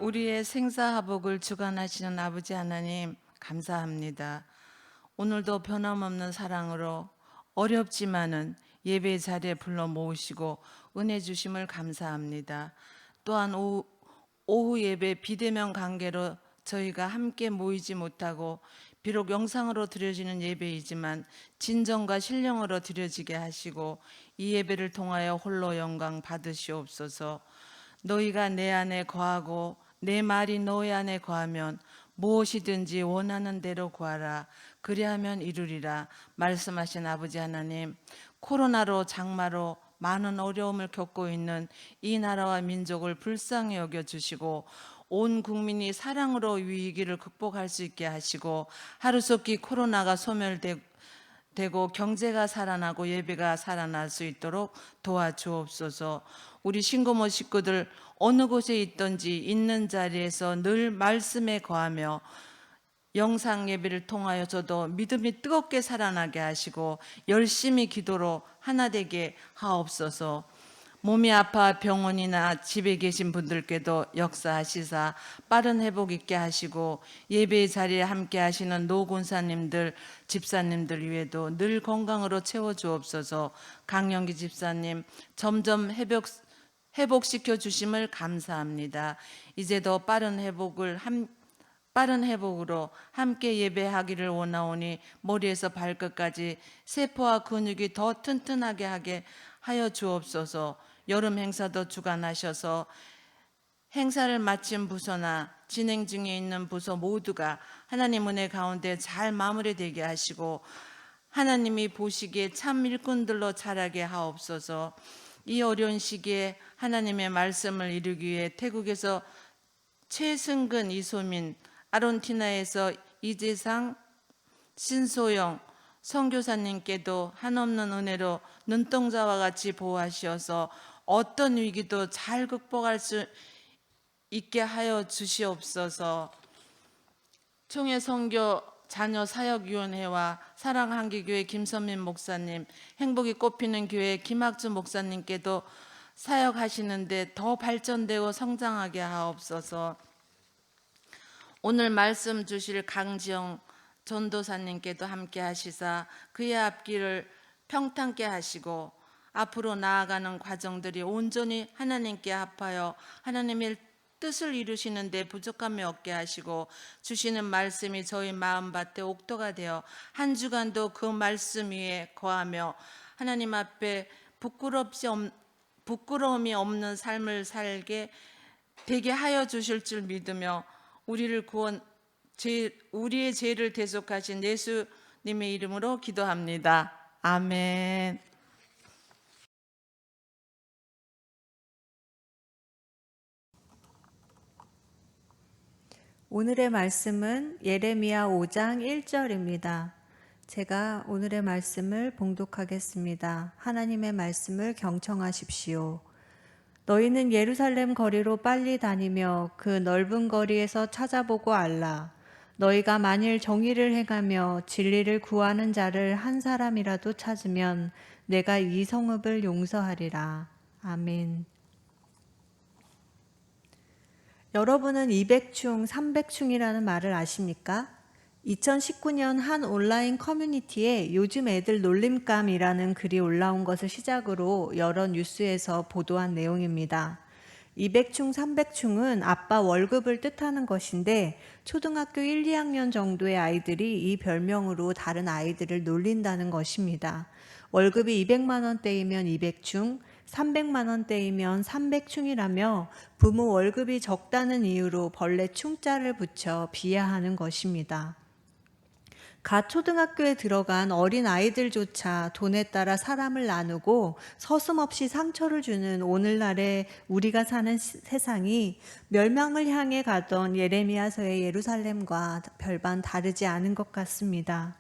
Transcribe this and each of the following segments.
우리의 생사화복을 주관하시는 아버지 하나님 감사합니다. 오늘도 변함없는 사랑으로 어렵지만은 예배 자리에 불러 모으시고 은혜 주심을 감사합니다. 또한 오후 예배 비대면 관계로 저희가 함께 모이지 못하고 비록 영상으로 드려지는 예배이지만 진정과 신령으로 드려지게 하시고 이 예배를 통하여 홀로 영광 받으시옵소서. 너희가 내 안에 거하고 내 말이 너희 안에 거하면 무엇이든지 원하는 대로 구하라. 그리하면 이루리라. 말씀하신 아버지 하나님, 코로나로 장마로 많은 어려움을 겪고 있는 이 나라와 민족을 불쌍히 여겨주시고 온 국민이 사랑으로 위기를 극복할 수 있게 하시고 하루속히 코로나가 소멸되고 경제가 살아나고 예배가 살아날 수 있도록 도와주옵소서. 우리 신고모 식구들 어느 곳에 있든지 있는 자리에서 늘 말씀에 거하며 영상 예배를 통하여서도 믿음이 뜨겁게 살아나게 하시고 열심히 기도로 하나 되게 하옵소서. 몸이 아파 병원이나 집에 계신 분들께도 역사하시사 빠른 회복 있게 하시고 예배 자리에 함께 하시는 노군사님들, 집사님들 위에도 늘 건강으로 채워주옵소서. 강영기 집사님 점점 회복시켜 주심을 감사합니다. 이제 더 빠른 회복으로 함께 예배하기를 원하오니 머리에서 발끝까지 세포와 근육이 더 튼튼하게 하게 하여 주옵소서. 여름 행사도 주관하셔서 행사를 마친 부서나 진행 중에 있는 부서 모두가 하나님 은혜 가운데 잘 마무리되게 하시고 하나님이 보시기에 참 일꾼들로 자라게 하옵소서. 이 어려운 시기에 하나님의 말씀을 이루기 위해 태국에서 최승근, 이소민, 아론티나에서 이재상, 신소영 선교사님께도 한없는 은혜로 눈동자와 같이 보호하시어서 어떤 위기도 잘 극복할 수 있게 하여 주시옵소서. 총회선교 자녀사역위원회와 사랑한기교회 김선민 목사님, 행복이 꽃피는 교회 김학주 목사님께도 사역하시는데 더 발전되고 성장하게 하옵소서. 오늘 말씀 주실 강지영 전도사님께도 함께 하시사 그의 앞길을 평탄케 하시고 앞으로 나아가는 과정들이 온전히 하나님께 합하여 하나님의 뜻을 이루시는 데 부족함이 없게 하시고 주시는 말씀이 저희 마음밭에 옥토가 되어 한 주간도 그 말씀 위에 거하며 하나님 앞에 부끄러움이 없는 삶을 살게 되게 하여 주실 줄 믿으며 우리의 죄를 대속하신 예수님의 이름으로 기도합니다. 아멘. 오늘의 말씀은 예레미야 5장 1절입니다. 제가 오늘의 말씀을 봉독하겠습니다. 하나님의 말씀을 경청하십시오. 너희는 예루살렘 거리로 빨리 다니며 그 넓은 거리에서 찾아보고 알라. 너희가 만일 정의를 행하며 진리를 구하는 자를 한 사람이라도 찾으면 내가 이 성읍을 용서하리라. 아멘. 여러분은 200충, 300충이라는 말을 아십니까? 2019년 한 온라인 커뮤니티에 요즘 애들 놀림감이라는 글이 올라온 것을 시작으로 여러 뉴스에서 보도한 내용입니다. 200충, 300충은 아빠 월급을 뜻하는 것인데 초등학교 1, 2학년 정도의 아이들이 이 별명으로 다른 아이들을 놀린다는 것입니다. 월급이 200만 원대이면 200충, 300만 원대이면 300충이라며 부모 월급이 적다는 이유로 벌레 충자를 붙여 비하하는 것입니다. 갓 초등학교에 들어간 어린 아이들조차 돈에 따라 사람을 나누고 서슴없이 상처를 주는 오늘날의 우리가 사는 세상이 멸망을 향해 가던 예레미야서의 예루살렘과 별반 다르지 않은 것 같습니다.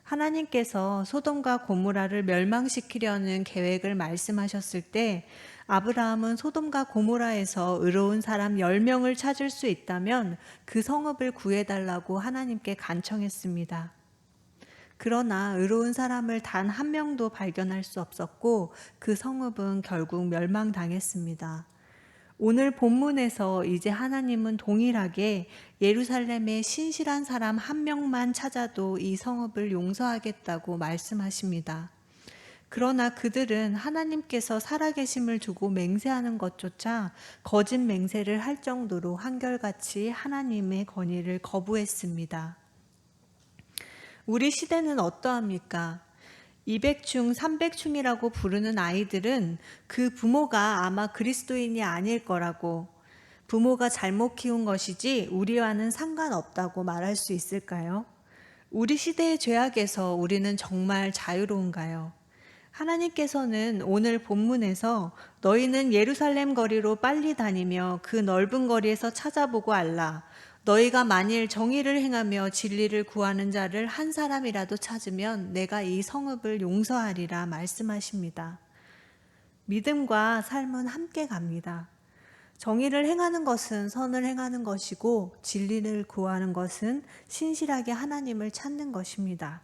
하나님께서 소돔과 고모라를 멸망시키려는 계획을 말씀하셨을 때 아브라함은 소돔과 고모라에서 의로운 사람 10명을 찾을 수 있다면 그 성읍을 구해달라고 하나님께 간청했습니다. 그러나 의로운 사람을 단 한 명도 발견할 수 없었고 그 성읍은 결국 멸망당했습니다. 오늘 본문에서 이제 하나님은 동일하게 예루살렘에 신실한 사람 한 명만 찾아도 이 성읍을 용서하겠다고 말씀하십니다. 그러나 그들은 하나님께서 살아계심을 두고 맹세하는 것조차 거짓 맹세를 할 정도로 한결같이 하나님의 건의를 거부했습니다. 우리 시대는 어떠합니까? 200충, 300충이라고 부르는 아이들은 그 부모가 아마 그리스도인이 아닐 거라고, 부모가 잘못 키운 것이지 우리와는 상관없다고 말할 수 있을까요? 우리 시대의 죄악에서 우리는 정말 자유로운가요? 하나님께서는 오늘 본문에서 너희는 예루살렘 거리로 빨리 다니며 그 넓은 거리에서 찾아보고 알라. 너희가 만일 정의를 행하며 진리를 구하는 자를 한 사람이라도 찾으면 내가 이 성읍을 용서하리라 말씀하십니다. 믿음과 삶은 함께 갑니다. 정의를 행하는 것은 선을 행하는 것이고 진리를 구하는 것은 신실하게 하나님을 찾는 것입니다.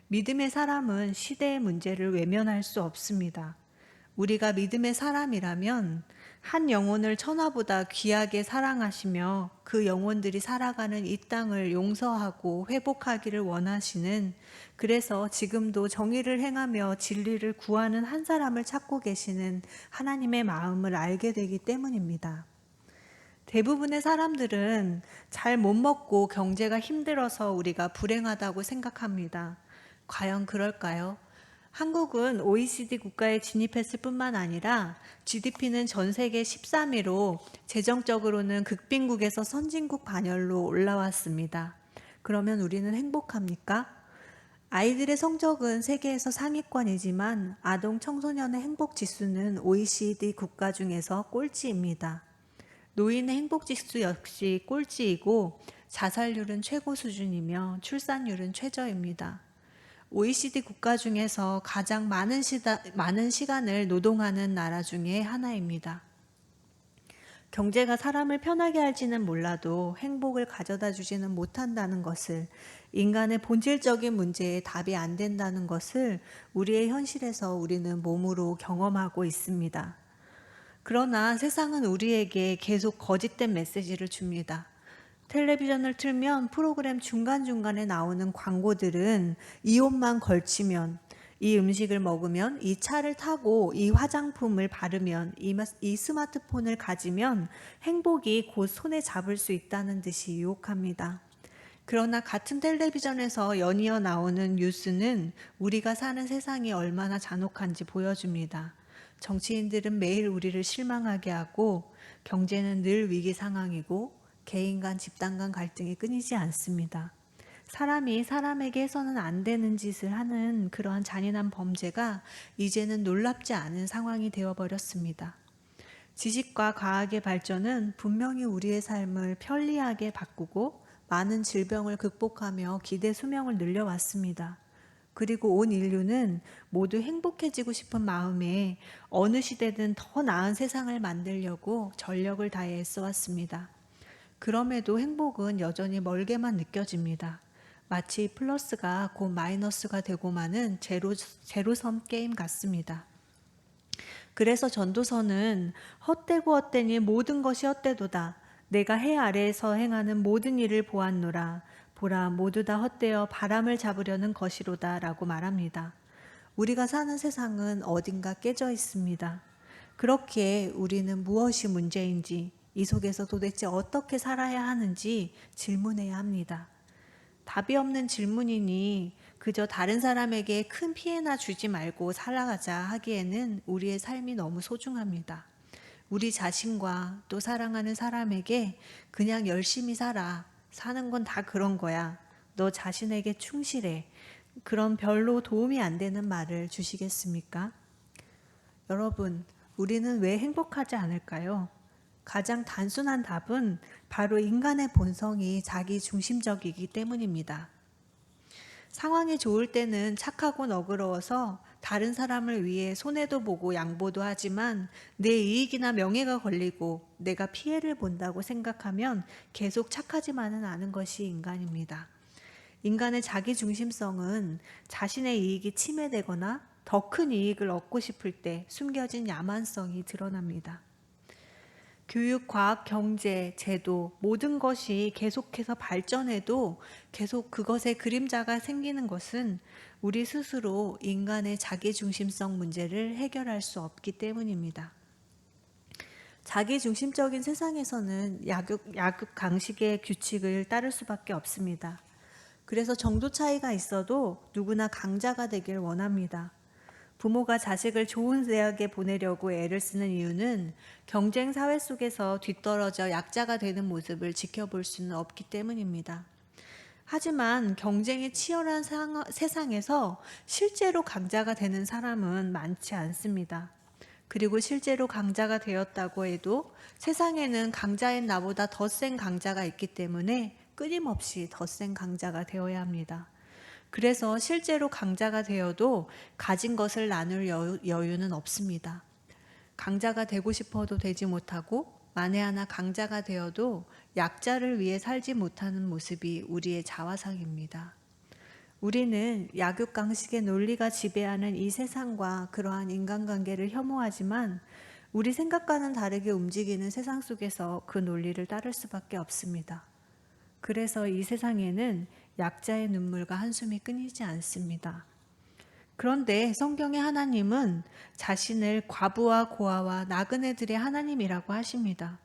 믿음의 사람은 시대의 문제를 외면할 수 없습니다. 우리가 믿음의 사람이라면 한 영혼을 천하보다 귀하게 사랑하시며 그 영혼들이 살아가는 이 땅을 용서하고 회복하기를 원하시는, 그래서 지금도 정의를 행하며 진리를 구하는 한 사람을 찾고 계시는 하나님의 마음을 알게 되기 때문입니다. 대부분의 사람들은 잘 못 먹고 경제가 힘들어서 우리가 불행하다고 생각합니다. 과연 그럴까요? 한국은 OECD 국가에 진입했을 뿐만 아니라 GDP는 전 세계 13위로 재정적으로는 극빈국에서 선진국 반열로 올라왔습니다. 그러면 우리는 행복합니까? 아이들의 성적은 세계에서 상위권이지만 아동 청소년의 행복 지수는 OECD 국가 중에서 꼴찌입니다. 노인의 행복 지수 역시 꼴찌이고 자살률은 최고 수준이며 출산율은 최저입니다. OECD 국가 중에서 가장 많은 시간을 노동하는 나라 중에 하나입니다. 경제가 사람을 편하게 할지는 몰라도 행복을 가져다 주지는 못한다는 것을, 인간의 본질적인 문제에 답이 안 된다는 것을 우리의 현실에서 우리는 몸으로 경험하고 있습니다. 그러나 세상은 우리에게 계속 거짓된 메시지를 줍니다. 텔레비전을 틀면 프로그램 중간중간에 나오는 광고들은 이 옷만 걸치면, 이 음식을 먹으면, 이 차를 타고, 이 화장품을 바르면, 이 스마트폰을 가지면 행복이 곧 손에 잡을 수 있다는 듯이 유혹합니다. 그러나 같은 텔레비전에서 연이어 나오는 뉴스는 우리가 사는 세상이 얼마나 잔혹한지 보여줍니다. 정치인들은 매일 우리를 실망하게 하고, 경제는 늘 위기 상황이고, 개인 간, 집단 간 갈등이 끊이지 않습니다. 사람이 사람에게 해서는 안 되는 짓을 하는 그러한 잔인한 범죄가 이제는 놀랍지 않은 상황이 되어버렸습니다. 지식과 과학의 발전은 분명히 우리의 삶을 편리하게 바꾸고 많은 질병을 극복하며 기대 수명을 늘려왔습니다. 그리고 온 인류는 모두 행복해지고 싶은 마음에 어느 시대든 더 나은 세상을 만들려고 전력을 다해 애써왔습니다. 그럼에도 행복은 여전히 멀게만 느껴집니다. 마치 플러스가 곧 마이너스가 되고 마는 제로섬 게임 같습니다. 그래서 전도서는 헛되고 헛되니 모든 것이 헛되도다. 내가 해 아래에서 행하는 모든 일을 보았노라. 보라, 모두 다 헛되어 바람을 잡으려는 것이로다 라고 말합니다. 우리가 사는 세상은 어딘가 깨져 있습니다. 그렇기에 우리는 무엇이 문제인지, 이 속에서 도대체 어떻게 살아야 하는지 질문해야 합니다. 답이 없는 질문이니 그저 다른 사람에게 큰 피해나 주지 말고 살아가자 하기에는 우리의 삶이 너무 소중합니다. 우리 자신과 또 사랑하는 사람에게 그냥 열심히 살아. 사는 건 다 그런 거야. 너 자신에게 충실해. 그런 별로 도움이 안 되는 말을 주시겠습니까? 여러분, 우리는 왜 행복하지 않을까요? 가장 단순한 답은 바로 인간의 본성이 자기 중심적이기 때문입니다. 상황이 좋을 때는 착하고 너그러워서 다른 사람을 위해 손해도 보고 양보도 하지만 내 이익이나 명예가 걸리고 내가 피해를 본다고 생각하면 계속 착하지만은 않은 것이 인간입니다. 인간의 자기 중심성은 자신의 이익이 침해되거나 더 큰 이익을 얻고 싶을 때 숨겨진 야만성이 드러납니다. 교육, 과학, 경제, 제도 모든 것이 계속해서 발전해도 계속 그것의 그림자가 생기는 것은 우리 스스로 인간의 자기중심성 문제를 해결할 수 없기 때문입니다. 자기중심적인 세상에서는 약육 강식의 규칙을 따를 수밖에 없습니다. 그래서 정도 차이가 있어도 누구나 강자가 되길 원합니다. 부모가 자식을 좋은 대학에 보내려고 애를 쓰는 이유는 경쟁 사회 속에서 뒤떨어져 약자가 되는 모습을 지켜볼 수는 없기 때문입니다. 하지만 경쟁이 치열한 세상에서 실제로 강자가 되는 사람은 많지 않습니다. 그리고 실제로 강자가 되었다고 해도 세상에는 강자인 나보다 더 센 강자가 있기 때문에 끊임없이 더 센 강자가 되어야 합니다. 그래서 실제로 강자가 되어도 가진 것을 나눌 여유는 없습니다. 강자가 되고 싶어도 되지 못하고 만에 하나 강자가 되어도 약자를 위해 살지 못하는 모습이 우리의 자화상입니다. 우리는 약육강식의 논리가 지배하는 이 세상과 그러한 인간관계를 혐오하지만 우리 생각과는 다르게 움직이는 세상 속에서 그 논리를 따를 수밖에 없습니다. 그래서 이 세상에는 약자의 눈물과 한숨이 끊이지 않습니다. 그런데 성경의 하나님은 자신을 과부와 고아와 나그네들의 하나님이라고 하십니다.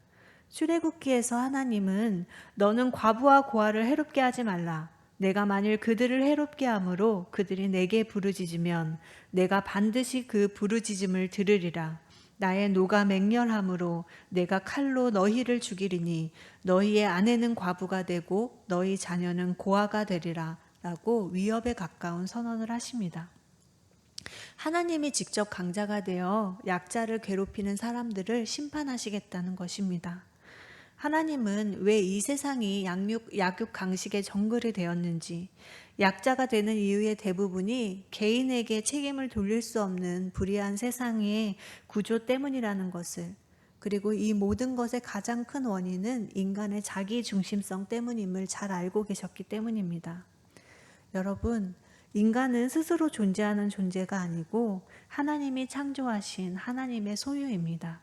출애굽기에서 하나님은 너는 과부와 고아를 해롭게 하지 말라. 내가 만일 그들을 해롭게 함으로 그들이 내게 부르짖으면 내가 반드시 그 부르짖음을 들으리라. 나의 노가 맹렬함으로 내가 칼로 너희를 죽이리니 너희의 아내는 과부가 되고 너희 자녀는 고아가 되리라 라고 위협에 가까운 선언을 하십니다. 하나님이 직접 강자가 되어 약자를 괴롭히는 사람들을 심판하시겠다는 것입니다. 하나님은 왜 이 세상이 약육 강식의 정글이 되었는지, 약자가 되는 이유의 대부분이 개인에게 책임을 돌릴 수 없는 불의한 세상의 구조 때문이라는 것을, 그리고 이 모든 것의 가장 큰 원인은 인간의 자기 중심성 때문임을 잘 알고 계셨기 때문입니다. 여러분, 인간은 스스로 존재하는 존재가 아니고 하나님이 창조하신 하나님의 소유입니다.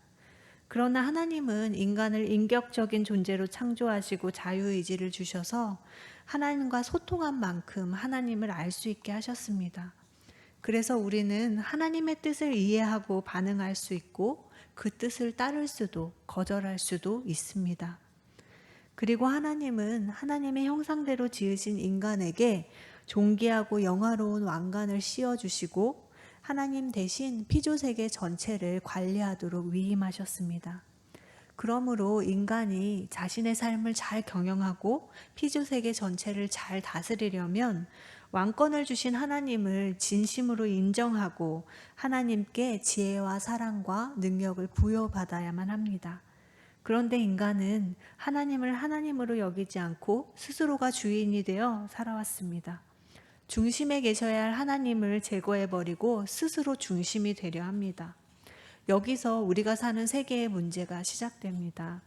그러나 하나님은 인간을 인격적인 존재로 창조하시고 자유의지를 주셔서 하나님과 소통한 만큼 하나님을 알 수 있게 하셨습니다. 그래서 우리는 하나님의 뜻을 이해하고 반응할 수 있고 그 뜻을 따를 수도 거절할 수도 있습니다. 그리고 하나님은 하나님의 형상대로 지으신 인간에게 존귀하고 영화로운 왕관을 씌워주시고 하나님 대신 피조세계 전체를 관리하도록 위임하셨습니다. 그러므로 인간이 자신의 삶을 잘 경영하고 피조세계 전체를 잘 다스리려면 왕권을 주신 하나님을 진심으로 인정하고 하나님께 지혜와 사랑과 능력을 부여받아야만 합니다. 그런데 인간은 하나님을 하나님으로 여기지 않고 스스로가 주인이 되어 살아왔습니다. 중심에 계셔야 할 하나님을 제거해버리고 스스로 중심이 되려 합니다. 여기서 우리가 사는 세계의 문제가 시작됩니다.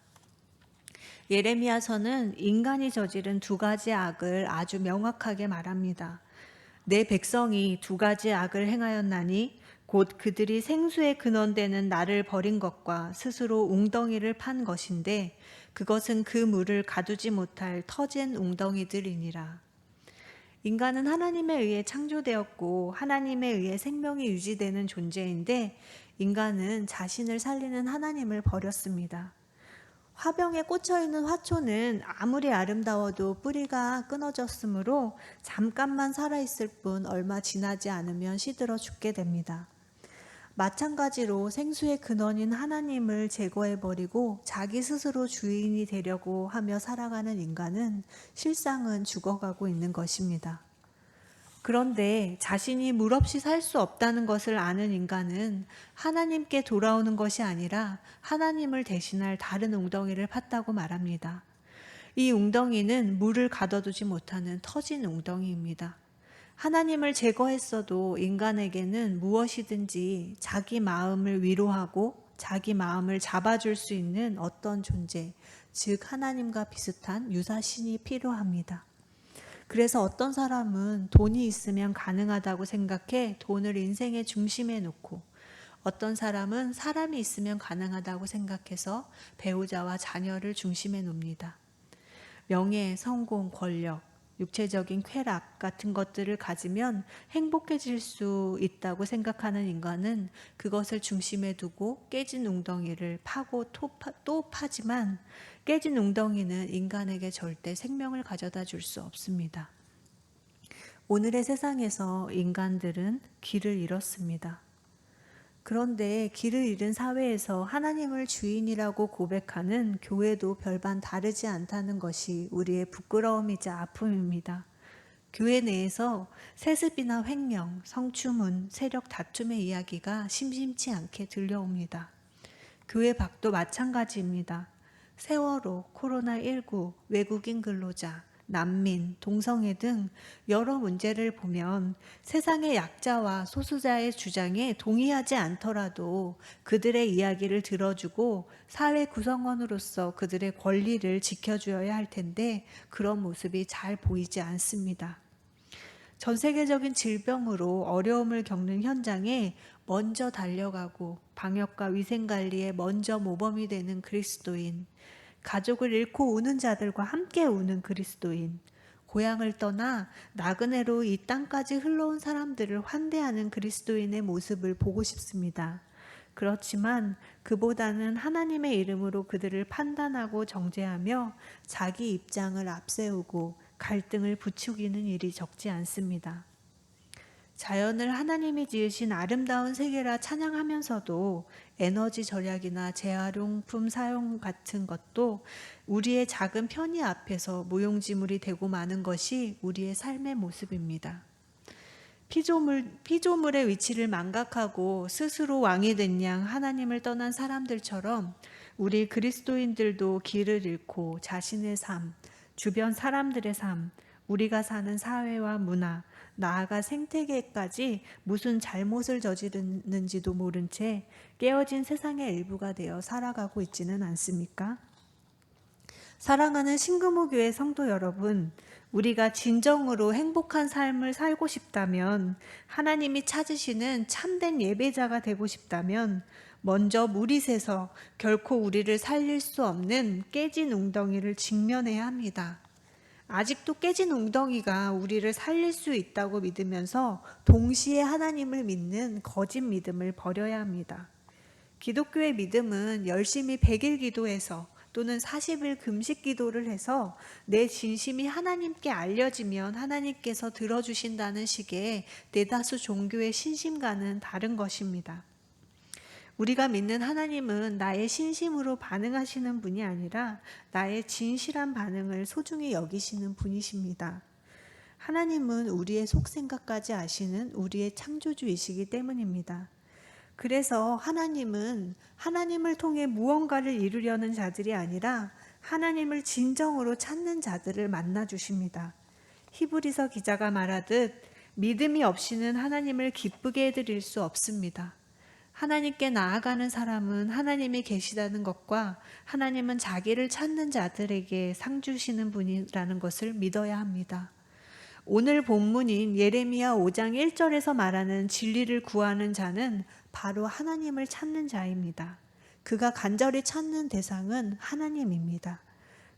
예레미야서는 인간이 저지른 두 가지 악을 아주 명확하게 말합니다. 내 백성이 두 가지 악을 행하였나니 곧 그들이 생수의 근원되는 나를 버린 것과 스스로 웅덩이를 판 것인데 그것은 그 물을 가두지 못할 터진 웅덩이들이니라. 인간은 하나님에 의해 창조되었고 하나님에 의해 생명이 유지되는 존재인데 인간은 자신을 살리는 하나님을 버렸습니다. 화병에 꽂혀있는 화초는 아무리 아름다워도 뿌리가 끊어졌으므로 잠깐만 살아있을 뿐 얼마 지나지 않으면 시들어 죽게 됩니다. 마찬가지로 생수의 근원인 하나님을 제거해버리고 자기 스스로 주인이 되려고 하며 살아가는 인간은 실상은 죽어가고 있는 것입니다. 그런데 자신이 물 없이 살 수 없다는 것을 아는 인간은 하나님께 돌아오는 것이 아니라 하나님을 대신할 다른 웅덩이를 팠다고 말합니다. 이 웅덩이는 물을 가둬두지 못하는 터진 웅덩이입니다. 하나님을 제거했어도 인간에게는 무엇이든지 자기 마음을 위로하고 자기 마음을 잡아줄 수 있는 어떤 존재, 즉 하나님과 비슷한 유사신이 필요합니다. 그래서 어떤 사람은 돈이 있으면 가능하다고 생각해 돈을 인생의 중심에 놓고 어떤 사람은 사람이 있으면 가능하다고 생각해서 배우자와 자녀를 중심에 놉니다. 명예, 성공, 권력, 육체적인 쾌락 같은 것들을 가지면 행복해질 수 있다고 생각하는 인간은 그것을 중심에 두고 깨진 웅덩이를 파고 또 파지만 깨진 웅덩이는 인간에게 절대 생명을 가져다 줄 수 없습니다. 오늘의 세상에서 인간들은 길을 잃었습니다. 그런데 길을 잃은 사회에서 하나님을 주인이라고 고백하는 교회도 별반 다르지 않다는 것이 우리의 부끄러움이자 아픔입니다. 교회 내에서 세습이나 횡령, 성추문, 세력 다툼의 이야기가 심심치 않게 들려옵니다. 교회 밖도 마찬가지입니다. 세월호, 코로나19, 외국인 근로자, 난민, 동성애 등 여러 문제를 보면 세상의 약자와 소수자의 주장에 동의하지 않더라도 그들의 이야기를 들어주고 사회 구성원으로서 그들의 권리를 지켜주어야 할 텐데 그런 모습이 잘 보이지 않습니다. 전 세계적인 질병으로 어려움을 겪는 현장에 먼저 달려가고 방역과 위생관리에 먼저 모범이 되는 그리스도인, 가족을 잃고 우는 자들과 함께 우는 그리스도인, 고향을 떠나 나그네로 이 땅까지 흘러온 사람들을 환대하는 그리스도인의 모습을 보고 싶습니다. 그렇지만 그보다는 하나님의 이름으로 그들을 판단하고 정죄하며 자기 입장을 앞세우고 갈등을 부추기는 일이 적지 않습니다. 자연을 하나님이 지으신 아름다운 세계라 찬양하면서도 에너지 절약이나 재활용품 사용 같은 것도 우리의 작은 편의 앞에서 무용지물이 되고 마는 것이 우리의 삶의 모습입니다. 피조물의 위치를 망각하고 스스로 왕이 된 양 하나님을 떠난 사람들처럼 우리 그리스도인들도 길을 잃고 자신의 삶, 주변 사람들의 삶, 우리가 사는 사회와 문화, 나아가 생태계까지 무슨 잘못을 저지르는지도 모른 채 깨어진 세상의 일부가 되어 살아가고 있지는 않습니까? 사랑하는 신금호교회 성도 여러분, 우리가 진정으로 행복한 삶을 살고 싶다면, 하나님이 찾으시는 참된 예배자가 되고 싶다면 먼저 물이 새서 결코 우리를 살릴 수 없는 깨진 웅덩이를 직면해야 합니다. 아직도 깨진 웅덩이가 우리를 살릴 수 있다고 믿으면서 동시에 하나님을 믿는 거짓 믿음을 버려야 합니다. 기독교의 믿음은 열심히 100일 기도해서 또는 40일 금식 기도를 해서 내 진심이 하나님께 알려지면 하나님께서 들어주신다는 식의 대다수 종교의 신심과는 다른 것입니다. 우리가 믿는 하나님은 나의 신심으로 반응하시는 분이 아니라 나의 진실한 반응을 소중히 여기시는 분이십니다. 하나님은 우리의 속생각까지 아시는 우리의 창조주이시기 때문입니다. 그래서 하나님은 하나님을 통해 무언가를 이루려는 자들이 아니라 하나님을 진정으로 찾는 자들을 만나 주십니다. 히브리서 기자가 말하듯 믿음이 없이는 하나님을 기쁘게 해드릴 수 없습니다. 하나님께 나아가는 사람은 하나님이 계시다는 것과 하나님은 자기를 찾는 자들에게 상 주시는 분이라는 것을 믿어야 합니다. 오늘 본문인 예레미야 5장 1절에서 말하는 진리를 구하는 자는 바로 하나님을 찾는 자입니다. 그가 간절히 찾는 대상은 하나님입니다.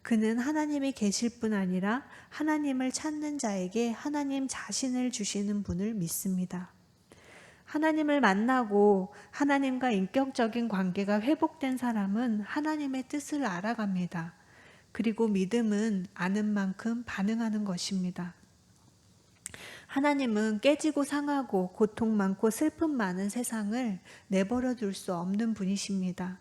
그는 하나님이 계실 뿐 아니라 하나님을 찾는 자에게 하나님 자신을 주시는 분을 믿습니다. 하나님을 만나고 하나님과 인격적인 관계가 회복된 사람은 하나님의 뜻을 알아갑니다. 그리고 믿음은 아는 만큼 반응하는 것입니다. 하나님은 깨지고 상하고 고통 많고 슬픔 많은 세상을 내버려 둘 수 없는 분이십니다.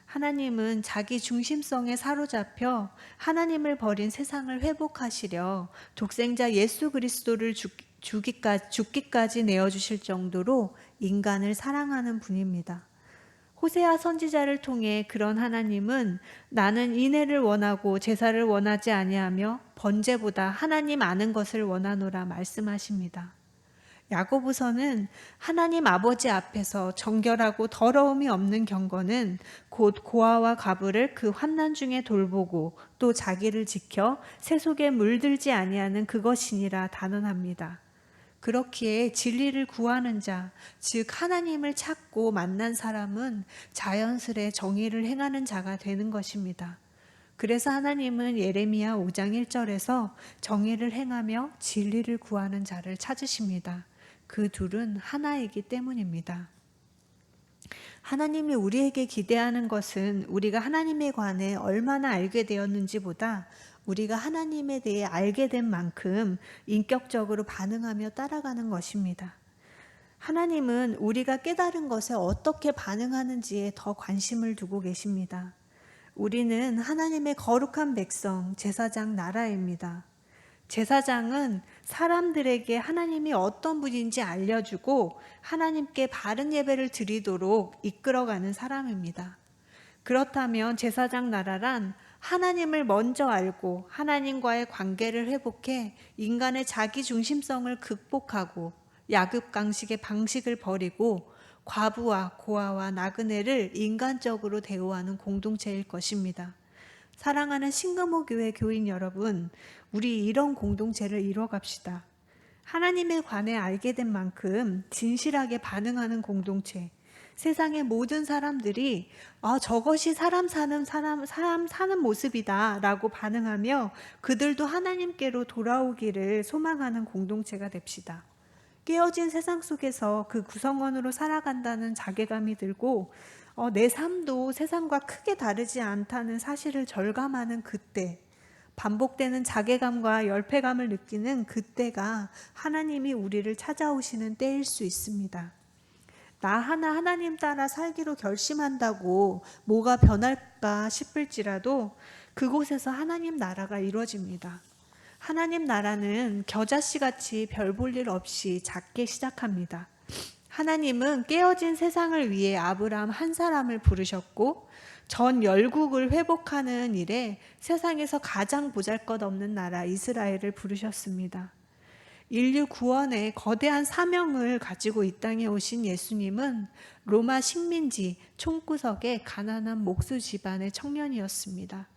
하나님은 자기 중심성에 사로잡혀 하나님을 버린 세상을 회복하시려 독생자 예수 그리스도를 죽기까지 내어주실 정도로 인간을 사랑하는 분입니다. 호세아 선지자를 통해 그런 하나님은 나는 인애를 원하고 제사를 원하지 아니하며 번제보다 하나님 아는 것을 원하노라 말씀하십니다. 야고보서는 하나님 아버지 앞에서 정결하고 더러움이 없는 경건은 곧 고아와 가부를 그 환난 중에 돌보고 또 자기를 지켜 새 속에 물들지 아니하는 그것이니라 단언합니다. 그렇기에 진리를 구하는 자, 즉 하나님을 찾고 만난 사람은 자연스레 정의를 행하는 자가 되는 것입니다. 그래서 하나님은 예레미야 5장 1절에서 정의를 행하며 진리를 구하는 자를 찾으십니다. 그 둘은 하나이기 때문입니다. 하나님이 우리에게 기대하는 것은 우리가 하나님에 관해 얼마나 알게 되었는지보다 우리가 하나님에 대해 알게 된 만큼 인격적으로 반응하며 따라가는 것입니다. 하나님은 우리가 깨달은 것에 어떻게 반응하는지에 더 관심을 두고 계십니다. 우리는 하나님의 거룩한 백성, 제사장 나라입니다. 제사장은 사람들에게 하나님이 어떤 분인지 알려주고 하나님께 바른 예배를 드리도록 이끌어가는 사람입니다. 그렇다면 제사장 나라란 하나님을 먼저 알고 하나님과의 관계를 회복해 인간의 자기 중심성을 극복하고 야급강식의 방식을 버리고 과부와 고아와 나그네를 인간적으로 대우하는 공동체일 것입니다. 사랑하는 신금호 교회 교인 여러분, 우리 이런 공동체를 이뤄갑시다. 하나님에 관해 알게 된 만큼 진실하게 반응하는 공동체. 세상의 모든 사람들이 저것이 사람 사는 모습이다 라고 반응하며 그들도 하나님께로 돌아오기를 소망하는 공동체가 됩시다. 깨어진 세상 속에서 그 구성원으로 살아간다는 자괴감이 들고 내 삶도 세상과 크게 다르지 않다는 사실을 절감하는 그때, 반복되는 자괴감과 열패감을 느끼는 그때가 하나님이 우리를 찾아오시는 때일 수 있습니다. 나 하나 하나님 따라 살기로 결심한다고 뭐가 변할까 싶을지라도 그곳에서 하나님 나라가 이루어집니다. 하나님 나라는 겨자씨 같이 별 볼 일 없이 작게 시작합니다. 하나님은 깨어진 세상을 위해 아브라함 한 사람을 부르셨고 전 열국을 회복하는 일에 세상에서 가장 보잘것없는 나라 이스라엘을 부르셨습니다. 인류 구원의 거대한 사명을 가지고 이 땅에 오신 예수님은 로마 식민지 총구석의 가난한 목수 집안의 청년이었습니다.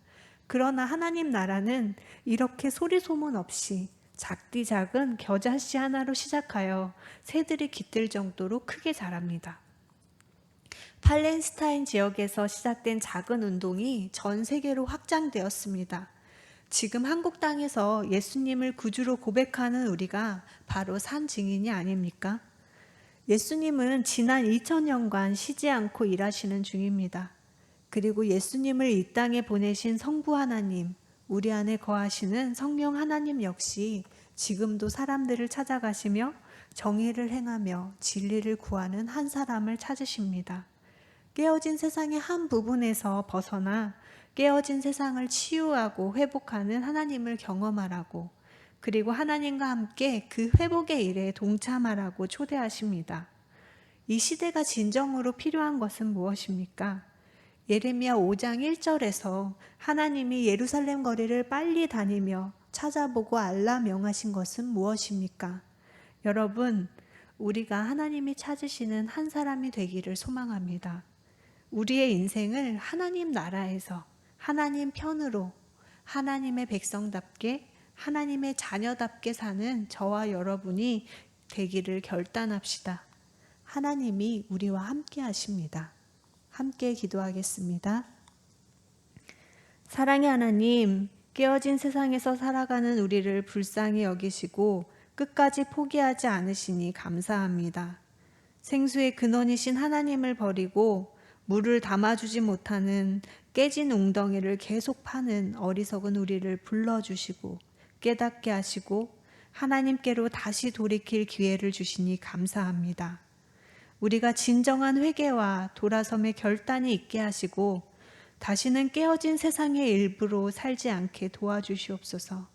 그러나 하나님 나라는 이렇게 소리 소문 없이 작디 작은 겨자씨 하나로 시작하여 새들이 깃들 정도로 크게 자랍니다. 팔레스타인 지역에서 시작된 작은 운동이 전 세계로 확장되었습니다. 지금 한국 땅에서 예수님을 구주로 고백하는 우리가 바로 산 증인이 아닙니까? 예수님은 지난 2000년간 쉬지 않고 일하시는 중입니다. 그리고 예수님을 이 땅에 보내신 성부 하나님, 우리 안에 거하시는 성령 하나님 역시 지금도 사람들을 찾아가시며 정의를 행하며 진리를 구하는 한 사람을 찾으십니다. 깨어진 세상의 한 부분에서 벗어나 깨어진 세상을 치유하고 회복하는 하나님을 경험하라고, 그리고 하나님과 함께 그 회복의 일에 동참하라고 초대하십니다. 이 시대가 진정으로 필요한 것은 무엇입니까? 예레미야 5장 1절에서 하나님이 예루살렘 거리를 빨리 다니며 찾아보고 알라 명하신 것은 무엇입니까? 여러분, 우리가 하나님이 찾으시는 한 사람이 되기를 소망합니다. 우리의 인생을 하나님 나라에서 하나님 편으로 하나님의 백성답게 하나님의 자녀답게 사는 저와 여러분이 되기를 결단합시다. 하나님이 우리와 함께 하십니다. 함께 기도하겠습니다. 사랑의 하나님, 깨어진 세상에서 살아가는 우리를 불쌍히 여기시고 끝까지 포기하지 않으시니 감사합니다. 생수의 근원이신 하나님을 버리고 물을 담아주지 못하는 깨진 웅덩이를 계속 파는 어리석은 우리를 불러주시고 깨닫게 하시고 하나님께로 다시 돌이킬 기회를 주시니 감사합니다. 우리가 진정한 회개와 돌아섬의 결단이 있게 하시고 다시는 깨어진 세상의 일부로 살지 않게 도와주시옵소서.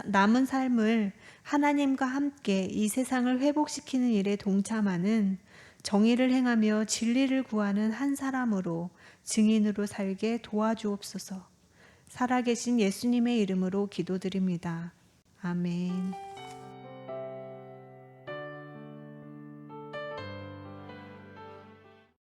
남은 삶을 하나님과 함께 이 세상을 회복시키는 일에 동참하는 정의를 행하며 진리를 구하는 한 사람으로 증인으로 살게 도와주옵소서. 살아계신 예수님의 이름으로 기도드립니다. 아멘.